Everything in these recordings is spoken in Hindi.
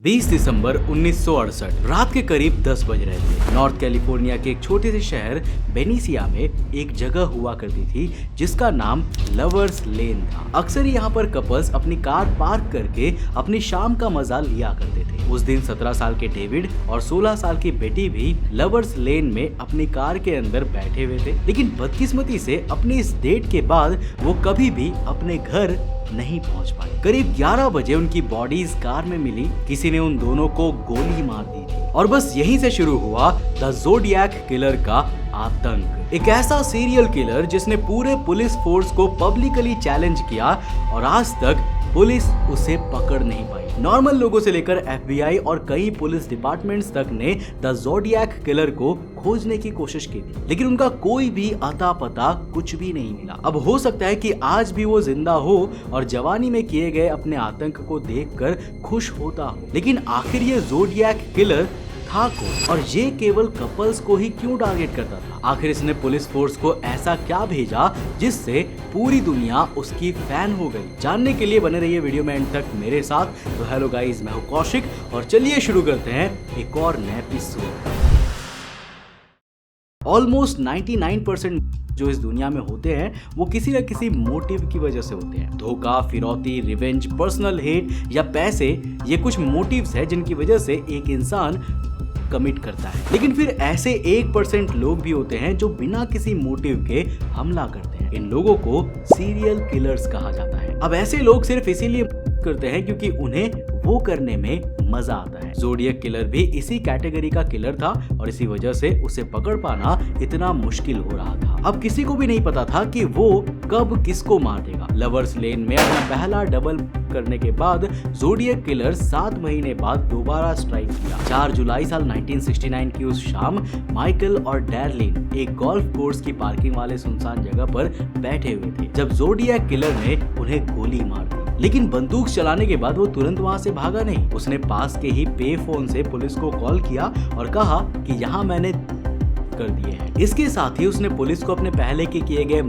20 दिसंबर 1968 रात के करीब 10 बज रहे थे। नॉर्थ कैलिफोर्निया के एक छोटे से शहर बेनिसिया में एक जगह हुआ करती थी जिसका नाम लवर्स लेन था। अक्सर यहाँ पर कपल्स अपनी कार पार्क करके अपनी शाम का मजा लिया करते थे। उस दिन 17 साल के डेविड और 16 साल की बेटी भी लवर्स लेन में अपनी कार के अंदर बैठे हुए थे, लेकिन बदकिस्मती से अपनी इस डेट के बाद वो कभी भी अपने घर नहीं पहुंच पाए। करीब 11 बजे उनकी बॉडीज कार में मिली। किसी ने उन दोनों को गोली मार दी थी और बस यहीं से शुरू हुआ द ज़ोडिएक किलर का आतंक। एक ऐसा सीरियल किलर जिसने पूरे पुलिस फोर्स को पब्लिकली चैलेंज किया और आज तक पुलिस उसे पकड़ नहीं पाई। नॉर्मल लोगों से लेकर FBI और कई पुलिस डिपार्टमेंट्स तक ने द ज़ोडिएक किलर को खोजने की कोशिश की थी, लेकिन उनका कोई भी अता पता कुछ भी नहीं मिला। अब हो सकता है कि आज भी वो जिंदा हो और जवानी में किए गए अपने आतंक को देखकर खुश होता हो, लेकिन आखिर ये ज़ोडिएक किलर था कौन और ये केवल कपल्स को ही क्यों टारगेट करता था? आखिर इसने पुलिस फोर्स को ऐसा क्या भेजा जिससे पूरी दुनिया उसकी फैन हो गई? जानने के लिए बने रहिए वीडियो में एंड तक मेरे साथ। तो हेलो गाइस, मैं हूं कौशिक और चलिए शुरू करते हैं एक और नए एपिसोड। ऑलमोस्ट 99% जो इस दुनिया में होते हैं वो किसी न किसी मोटिव की वजह से होते हैं। धोखा, फिरौती, रिवेंज, पर्सनल हेट या पैसे, ये कुछ मोटिव्स है जिनकी वजह से एक इंसान कमिट करता है। लेकिन फिर ऐसे 1% लोग भी होते हैं जो बिना किसी मोटिव के हमला करते हैं। इन लोगों को सीरियल किलर्स कहा जाता है। अब ऐसे लोग सिर्फ इसीलिए करते हैं क्योंकि उन्हें वो करने में मजा आता है। ज़ोडिएक किलर भी इसी कैटेगरी का किलर था और इसी वजह से उसे पकड़ पाना इतना मुश्किल हो रहा था। अब किसी को भी नहीं पता था कि वो कब किसको मार देगा। लवर्स लेन में अपना पहला डबल करने के बाद ज़ोडिएक किलर 7 महीने बाद दोबारा स्ट्राइक किया। 4 जुलाई साल 1969 की उस शाम माइकल और डैरलिन एक गोल्फ कोर्स की पार्किंग वाले सुनसान जगह पर बैठे हुए थे जब ज़ोडिएक किलर ने उन्हें गोली मार दी। लेकिन बंदूक चलाने के बाद वो तुरंत वहां से भागा नहीं। उसने पास के ही पे फोन से पुलिस को कॉल किया और कहा कि यहाँ मैंने कर दिए हैं। इसके साथ ही उसने पुलिस को अपने पहले के किए गए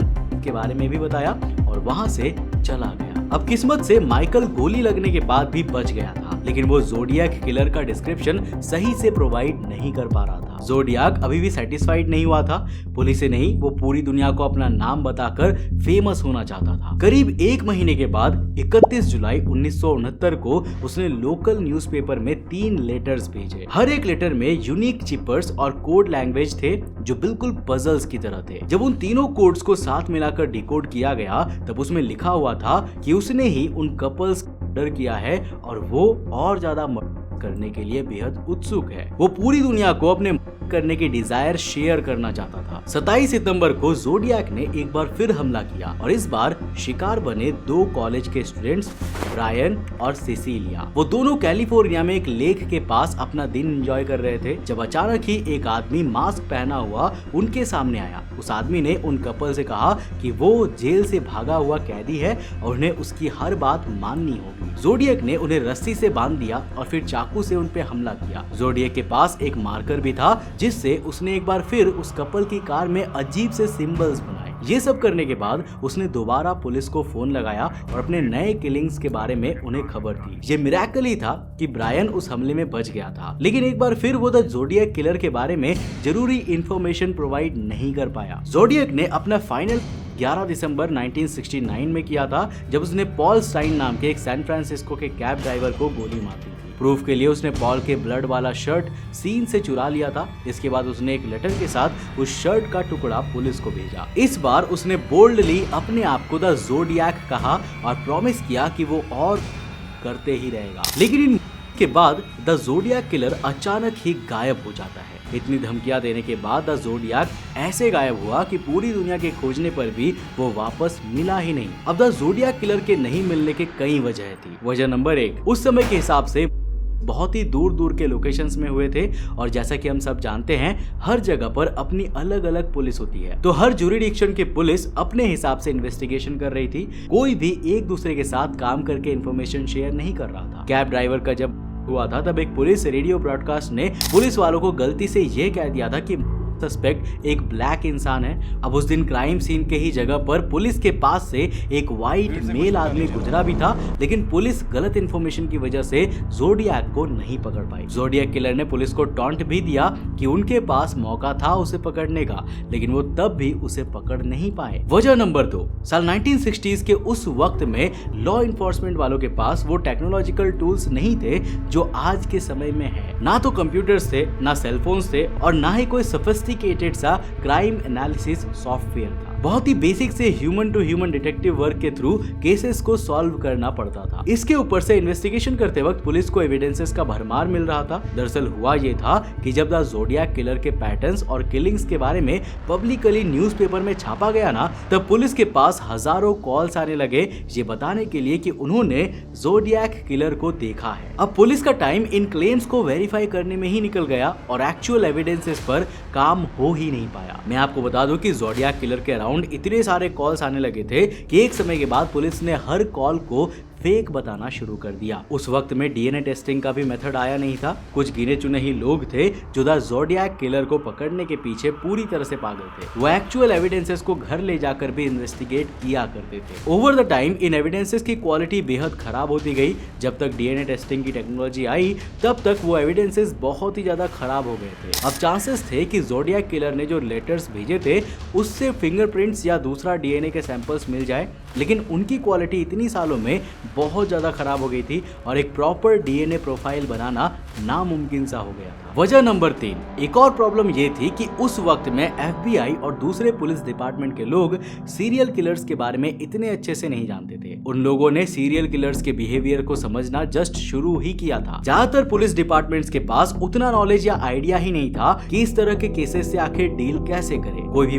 के बारे में भी बताया और वहां से चला गया। अब किस्मत से माइकल गोली लगने के बाद भी बच गया था, लेकिन वो ज़ोडिएक किलर का डिस्क्रिप्शन सही से प्रोवाइड नहीं कर पा रहा था। ज़ोडिएक अभी भी सेटिस्फाइड नहीं हुआ था। पुलिस से नहीं, वो पूरी दुनिया को अपना नाम बताकर फेमस होना चाहता था। करीब 1 महीने के बाद 31 जुलाई 1969 को उसने लोकल न्यूज़पेपर में 3 लेटर्स भेजे। हर एक लेटर में यूनिक चिपर्स और कोड लैंग्वेज थे जो बिल्कुल पजल्स की तरह थे। जब उन तीनों कोड्स को साथ मिलाकर डिकोड किया गया तब उसमें लिखा हुआ था कि उसने ही उन कपल्स मर्डर किया है और वो और ज्यादा मर्डर करने के लिए बेहद उत्सुक है। वो पूरी दुनिया को अपने करने की डिजायर शेयर करना चाहता था। 27 सितंबर को ज़ोडिएक ने एक बार फिर हमला किया और इस बार शिकार बने 2 कॉलेज के स्टूडेंट्स ब्रायन और सिसिलिया। वो दोनों कैलिफोर्निया में एक लेक के पास अपना दिन एंजॉय कर रहे थे जब अचानक ही एक आदमी मास्क पहना हुआ उनके सामने आया। उस आदमी ने उन कपल से कहा कि वो जेल से भागा हुआ कैदी है और उन्हें उसकी हर बात माननी होगी। ज़ोडिएक ने उन्हें रस्सी से बांध दिया और फिर चाकू से उन पे हमला किया। ज़ोडिएक के पास एक मार्कर भी था जिससे उसने एक बार फिर उस कपल की कार में अजीब से सिंबल्स बनाए। ये सब करने के बाद उसने दोबारा पुलिस को फोन लगाया और अपने नए किलिंग्स के बारे में उन्हें खबर दी। ये मिरेकल ही था कि ब्रायन उस हमले में बच गया था, लेकिन एक बार फिर वो द ज़ोडिएक किलर के बारे में जरूरी इंफॉर्मेशन प्रोवाइड नहीं कर पाया। ज़ोडिएक ने अपना फाइनल 11 दिसंबर 1969 में किया था जब उसने पॉल स्टाइन नाम के एक सैन फ्रांसिस्को के कैब ड्राइवर को गोली मार दी थी। प्रूफ के लिए उसने पॉल के ब्लड वाला शर्ट सीन से चुरा लिया था। इसके बाद उसने एक लेटर के साथ उस शर्ट का टुकड़ा पुलिस को भेजा। इस बार उसने बोल्डली अपने आप को द ज़ोडिएक कहा और प्रॉमिस किया कि वो और करते ही रहेगा। लेकिन इनके बाद द ज़ोडिएक किलर अचानक ही गायब हो जाता है। इतनी धमकियां देने के बाद द ज़ोडिएक ऐसे गायब हुआ कि पूरी दुनिया के खोजने पर भी वो वापस मिला ही नहीं। अब द ज़ोडिएक किलर के नहीं मिलने के कई वजह थी। वजह नंबर 1, उस समय के हिसाब से बहुत ही दूर दूर के लोकेशंस में हुए थे और जैसा कि हम सब जानते हैं हर जगह पर अपनी अलग अलग पुलिस होती है, तो हर जुरिडिक्शन की पुलिस अपने हिसाब से इन्वेस्टिगेशन कर रही थी। कोई भी एक दूसरे के साथ काम करके इन्फॉर्मेशन शेयर नहीं कर रहा था। कैब ड्राइवर का जब हुआ था तब एक पुलिस रेडियो ब्रॉडकास्ट ने पुलिस वालों को गलती से यह कह दिया था कि सस्पेक्ट एक ब्लैक इंसान है। अब उस दिन क्राइम सीन के ही जगह पर पुलिस के पास से एक वाइट मेल आदमी गुजरा भी था, लेकिन पुलिस गलत इंफॉर्मेशन की वजह से ज़ोडिएक को नहीं पकड़ पाई। ज़ोडिएक किलर ने पुलिस को टॉन्ट भी दिया कि उनके पास मौका था उसे पकड़ने का, लेकिन वो तब भी उसे पकड़ नहीं पाए। वजह नंबर 2, साल 1960s के उस वक्त में लॉ इन्फोर्समेंट वालों के पास वो टेक्नोलॉजिकल टूल्स नहीं थे जो आज के समय में है। ना तो कंप्यूटर्स थे, ना सेलफोन्स थे और ना ही कोई सोफिस्टिकेटेड सा क्राइम एनालिसिस सॉफ्टवेयर था। बहुत ही बेसिक से human to human detective work के थ्रू केसेस को सॉल्व करना पड़ता था। इसके ऊपर से इन्वेस्टिगेशन करते वक्त पुलिस को एविडेंसेस का भरमार मिल रहा था। दरअसल हुआ ये था कि जब द ज़ोडिएक किलर के पैटर्न्स और किलिंग्स के बारे में पब्लिकली न्यूज़पेपर में छापा गया ना, तब पुलिस के पास हजारों कॉल्स आने लगे ये बताने के लिए कि उन्होंने ज़ोडिएक किलर को देखा है। अब पुलिस का टाइम इन क्लेम्स को वेरीफाई करने में ही निकल गया और एक्चुअल एविडेंसेस पर काम हो ही नहीं पाया। मैं आपको बता दूं कि ज़ोडिएक किलर के इतने सारे कॉल्स आने लगे थे कि एक समय के बाद पुलिस ने हर कॉल को फेक बताना शुरू कर दिया। उस वक्त में डीएनए टेस्टिंग का भी मेथड आया नहीं था। कुछ गिने चुने ही लोग थे जो द ज़ोडिएक किलर को पकड़ने के पीछे पूरी तरह से पागल थे। वो एक्चुअल एविडेंसेस को घर ले जाकर भी इन्वेस्टिगेट किया करते थे। Over the time in evidences की क्वालिटी बेहद खराब होती गई। जब तक डीएनए टेस्टिंग की टेक्नोलॉजी आई तब तक वो एविडेंसेस बहुत ही ज्यादा खराब हो गए थे। अब चांसेस थे कि ज़ोडिएक किलर ने जो लेटर्स भेजे थे उससे फिंगरप्रिंट्स या दूसरा डीएनए के सैंपल्स मिल जाए, लेकिन उनकी क्वालिटी इतनी सालों में बहुत ज्यादा खराब हो गई थी और एक प्रॉपर डीएनए प्रोफाइल बनाना नामुमकिन सा हो गया था। वजह नंबर 3, एक और प्रॉब्लम ये थी कि उस वक्त में एफबीआई और दूसरे पुलिस डिपार्टमेंट के लोग सीरियल किलर्स के बारे में इतने अच्छे से नहीं जानते थे। उन लोगों ने सीरियल किलर्स के बिहेवियर को समझना जस्ट शुरू ही किया था। ज्यादातर पुलिस डिपार्टमेंट्स के पास उतना नॉलेज या आइडिया ही नहीं था कि इस तरह के केसेस से आखिर डील कैसे करें। कोई भी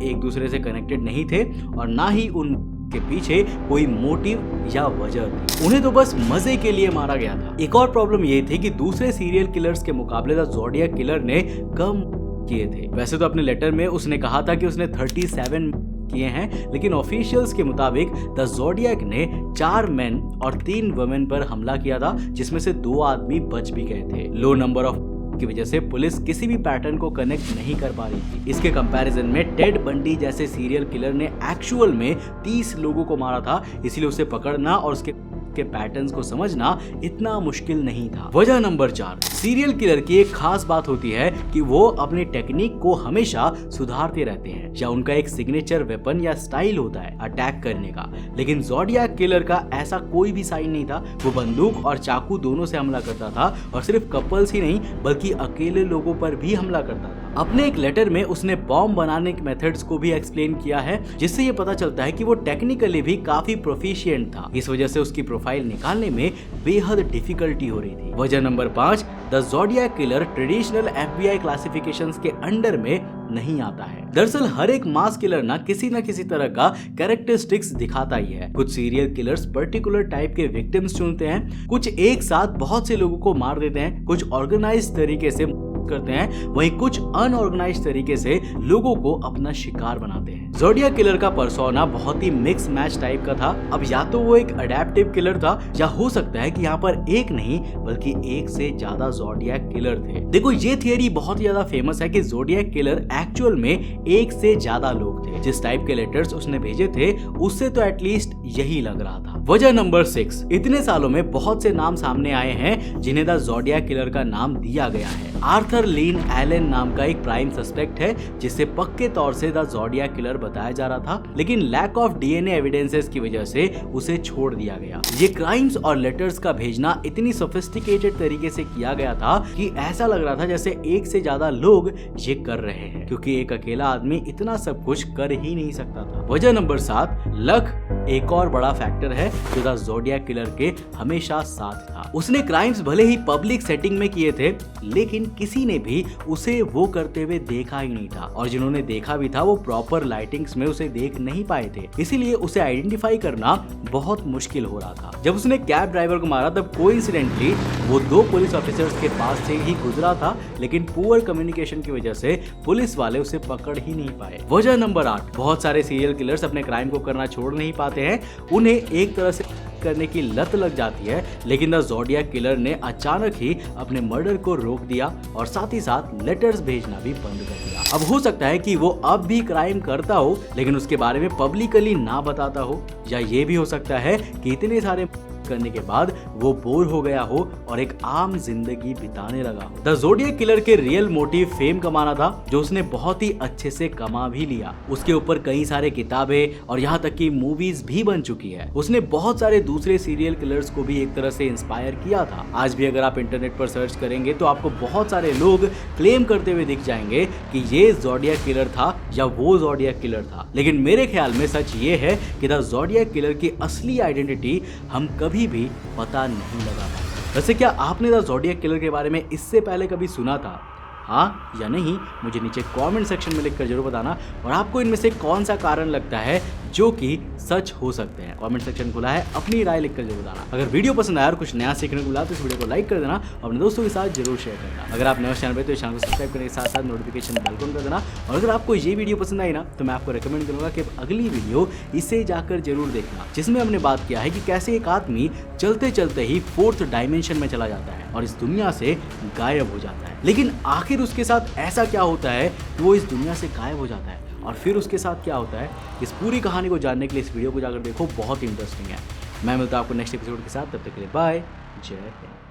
एक दूसरे से कनेक्टेड नहीं थे और ना ही उन के पीछे कोई मोटिव या वजह थी। उन्हें तो बस मजे के लिए मारा गया था। एक और प्रॉब्लम ये थी कि दूसरे सीरियल किलर्स के मुकाबले द ज़ोडिएक किलर ने कम किए थे। वैसे तो अपने लेटर में उसने कहा था कि उसने 37 किए हैं, लेकिन ऑफिशियल्स के मुताबिक द ज़ोडिएक ने 4 मेन और 3 वुमेन पर हमला किया था, जिसमें से 2 आदमी बच भी गए थे। लो नंबर ऑफ की वजह से पुलिस किसी भी पैटर्न को कनेक्ट नहीं कर पा रही थी। इसके कंपैरिजन में टेड बंडी जैसे सीरियल किलर ने एक्चुअल में 30 लोगों को मारा था, इसलिए उसे पकड़ना और उसके पैटर्न्स को समझना इतना मुश्किल नहीं था। वजह नंबर 4, सीरियल किलर की एक खास बात होती है कि वो अपनी टेक्निक को हमेशा सुधारते रहते हैं या उनका एक सिग्नेचर वेपन या स्टाइल होता है अटैक करने का, लेकिन ज़ोडिएक किलर का ऐसा कोई भी साइन नहीं था। वो बंदूक और चाकू दोनों से हमला करता था और सिर्फ कपल्स ही नहीं बल्कि अकेले लोगों पर भी हमला करता था। अपने एक लेटर में उसने बॉम्ब बनाने के मेथड्स को भी एक्सप्लेन किया है, जिससे ये पता चलता है कि वो टेक्निकली भी काफी प्रोफिशिएंट था। इस वजह से उसकी प्रोफाइल निकालने में बेहद डिफिकल्टी हो रही थी। वजह number 5, the zodiac killer traditional FBI classifications के अंडर में नहीं आता है। दरअसल हर एक मास किलर ना किसी तरह का कैरेक्टरिस्टिक्स दिखाता ही है। कुछ सीरियल किलर्स पर्टिकुलर टाइप के विक्टिम्स चुनते हैं, कुछ एक साथ बहुत से लोगों को मार देते हैं, कुछ ऑर्गेनाइज्ड तरीके से करते हैं, वहीं कुछ अनऑर्गेनाइज्ड तरीके से लोगों को अपना शिकार बनाते हैं। ज़ोडिएक किलर का पर्सोना बहुत ही मिक्स मैच टाइप का था। अब या तो वो एक अडेप्टिव किलर था या हो सकता है कि यहाँ पर एक नहीं बल्कि एक से ज्यादा ज़ोडिएक किलर थे। देखो ये थियरी बहुत ही ज्यादा फेमस है कि ज़ोडिएक किलर एक्चुअल में एक से ज्यादा लोग थे। जिस टाइप के लेटर्स उसने भेजे थे उससे तो एटलीस्ट यही लग रहा था। वजह नंबर 6, इतने सालों में बहुत से नाम सामने आए हैं जिन्हें द ज़ोडिएक किलर का नाम दिया गया है। आर्थर लीन एलन नाम का एक प्राइम सस्पेक्ट है जिसे पक्के तौर से द ज़ोडिएक किलर बताया जा रहा था, लेकिन लैक ऑफ डीएनए एविडेंसेस की वजह से उसे छोड़ दिया गया। ये क्राइम्स और लेटर्स का भेजना इतनी सोफिस्टिकेटेड तरीके से किया गया था कि ऐसा लग रहा था जैसे एक से ज्यादा लोग ये कर रहे हैं, क्योंकि एक अकेला आदमी इतना सब कुछ कर ही नहीं सकता था। वजह नंबर 7, लक एक और बड़ा फैक्टर है जो द ज़ोडिएक किलर के हमेशा साथ था। उसने क्राइम्स भले ही पब्लिक सेटिंग में किए थे, लेकिन किसी ने भी उसे वो करते हुए देखा ही नहीं था, और जिन्होंने देखा भी था वो प्रॉपर लाइटिंग्स में उसे देख नहीं पाए थे, इसीलिए उसे आइडेंटिफाई करना बहुत मुश्किल हो रहा था। जब उसने कैब ड्राइवर को मारा तब कोइंसिडेंटली वो 2 पुलिस ऑफिसर्स के पास से ही गुजरा था, लेकिन पुअर कम्युनिकेशन की वजह से पुलिस वाले उसे पकड़ ही नहीं पाए। वजह नंबर 8, बहुत सारे सीरियल किलर्स अपने क्राइम को करना छोड़ नहीं पाते हैं, उन्हें एक तरह से करने की लत लग जाती है, लेकिन द ज़ोडिएक किलर ने अचानक ही अपने मर्डर को रोक दिया और साथ ही साथ लेटर्स भेजना भी बंद कर दिया। अब हो सकता है कि वो अब भी क्राइम करता हो, लेकिन उसके बारे में पब्लिकली ना बताता हो, या ये भी हो सकता है कि इतने सारे करने के बाद वो बोर हो गया हो और एक आम जिंदगी बिताने लगा हो। द ज़ोडिएक किलर के रियल मोटिव फेम कमाना था, जो उसने बहुत ही अच्छे से कमा भी लिया। उसके ऊपर कई सारे किताबें और यहाँ तक कि मूवीज भी बन चुकी है। उसने बहुत सारे दूसरे सीरियल किलर्स को भी एक तरह से इंस्पायर किया था। आज भी अगर आप इंटरनेट पर सर्च करेंगे तो आपको बहुत सारे लोग क्लेम करते हुए दिख जाएंगे कि ये ज़ोडिएक किलर था या वो ज़ोडिएक किलर था। लेकिन मेरे ख्याल में सच ये है कि द ज़ोडिएक किलर की असली आइडेंटिटी हम कभी भी पता नहीं लगा पाए। वैसे क्या आपने द ज़ोडिएक किलर के बारे में इससे पहले कभी सुना था? हाँ या नहीं, मुझे नीचे कमेंट सेक्शन में लिखकर जरूर बताना। और आपको इनमें से कौन सा कारण लगता है जो कि सच हो सकते हैं? कमेंट सेक्शन खुला है, अपनी राय लिखकर जरूर बताना। अगर वीडियो पसंद आया और कुछ नया सीखने को मिला तो इस वीडियो को लाइक कर देना और अपने दोस्तों के साथ जरूर शेयर करना। अगर आप नए चैनल पे तो इस चैनल को सब्सक्राइब करने के साथ साथ नोटिफिकेशन बेल को ऑन कर देना। और अगर आपको ये वीडियो पसंद आई ना तो मैं आपको रिकमेंड करूंगा कि अगली वीडियो इसे जाकर जरूर देखना, जिसमें हमने बात किया है कि कैसे एक आदमी चलते चलते ही 4th डायमेंशन में चला जाता है और इस दुनिया से गायब हो जाता है। लेकिन आखिर उसके साथ ऐसा क्या होता है कि वो इस दुनिया से गायब हो जाता है और फिर उसके साथ क्या होता है? इस पूरी कहानी को जानने के लिए इस वीडियो को जाकर देखो, बहुत इंटरेस्टिंग है। मैं मिलता हूं आपको नेक्स्ट एपिसोड के साथ, तब तक के लिए बाय, जय हिंद।